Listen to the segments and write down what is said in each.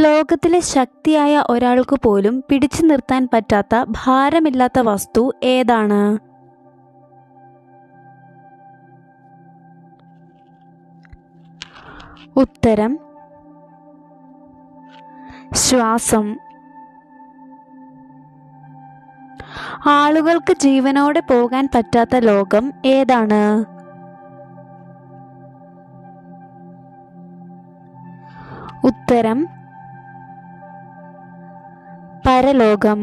ലോകത്തിലെ ശക്തിയായ ഒരാൾക്ക് പോലും പിടിച്ചു നിർത്താൻ പറ്റാത്ത ഭാരമില്ലാത്ത വസ്തു ഏതാണ്? ഉത്തരം ശ്വാസം. ആളുകൾക്ക് ജീവനോടെ പോകാൻ പറ്റാത്ത ലോകം ഏതാണ്? ഉത്തരം പരലോകം.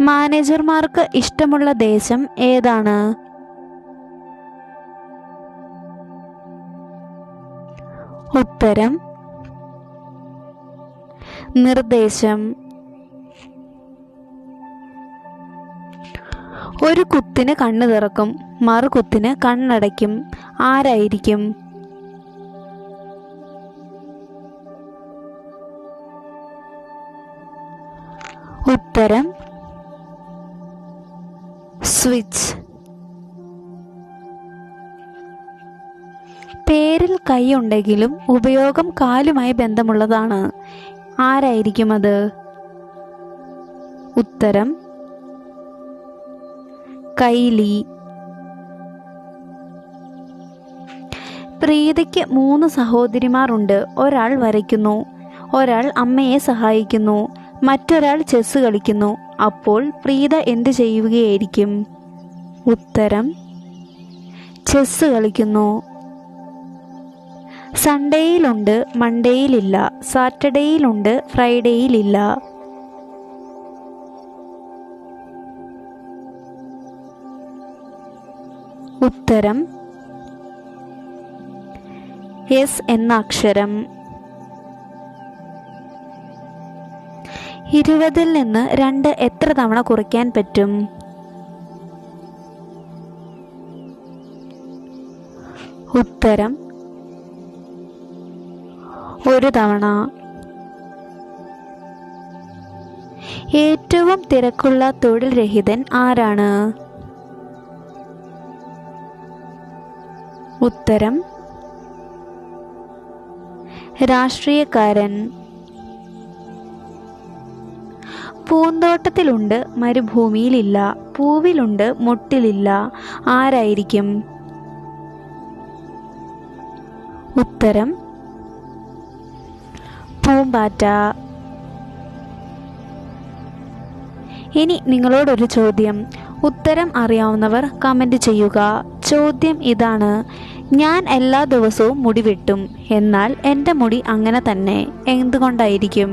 മാനേജർമാർക്ക് ഇഷ്ടമുള്ള ദേശം ഏതാണ്? ഉത്തരം നിർദ്ദേശം. ഒരു കുത്തിന് കണ്ണ് തുറക്കും, മറുകുത്തിന് കണ്ണടയ്ക്കും. ആരായിരിക്കും? ഉത്തരം സ്വിച്ച്. പേരിൽ കൈയുണ്ടെങ്കിലും ഉപയോഗം കാലുമായി ബന്ധമുള്ളതാണ്. ആരായിരിക്കും അത്? ഉത്തരം കൈലി. പ്രീതയ്ക്ക് 3 സഹോദരിമാരുണ്ട്. ഒരാൾ വരയ്ക്കുന്നു, ഒരാൾ അമ്മയെ സഹായിക്കുന്നു, മറ്റൊരാൾ ചെസ്സ് കളിക്കുന്നു. അപ്പോൾ പ്രീത എന്ത് ചെയ്യുകയായിരിക്കും? ഉത്തരം ചെസ്സ് കളിക്കുന്നു. സൺഡേയിലുണ്ട്, മൺഡേയിലില്ല. സാറ്റർഡേയിലുണ്ട്, ഫ്രൈഡേയിലില്ല. ഉത്തരം എസ് എന്ന അക്ഷരം. 20-ൽ നിന്ന് 2 എത്ര തവണ കുറയ്ക്കാൻ പറ്റും? ഉത്തരം 1 തവണ. ഏറ്റവും തിരക്കുള്ള തൊഴിൽ രഹിതൻ ആരാണ്? ഉത്തരം രാഷ്ട്രീയക്കാരൻ. പൂന്തോട്ടത്തിലുണ്ട്, മരുഭൂമിയിലില്ല. പൂവിലുണ്ട്, മൊട്ടിലില്ല. ആരായിരിക്കും? ഉത്തരം പൂമ്പാറ്റ. ഇനി നിങ്ങളോടൊരു ചോദ്യം. ഉത്തരം അറിയാവുന്നവർ കമന്റ് ചെയ്യുക. ചോദ്യം ഇതാണ്: ഞാൻ എല്ലാ ദിവസവും മുടി വെട്ടും, എന്നാൽ എൻ്റെ മുടി അങ്ങനെ തന്നെ. എന്തുകൊണ്ടായിരിക്കും?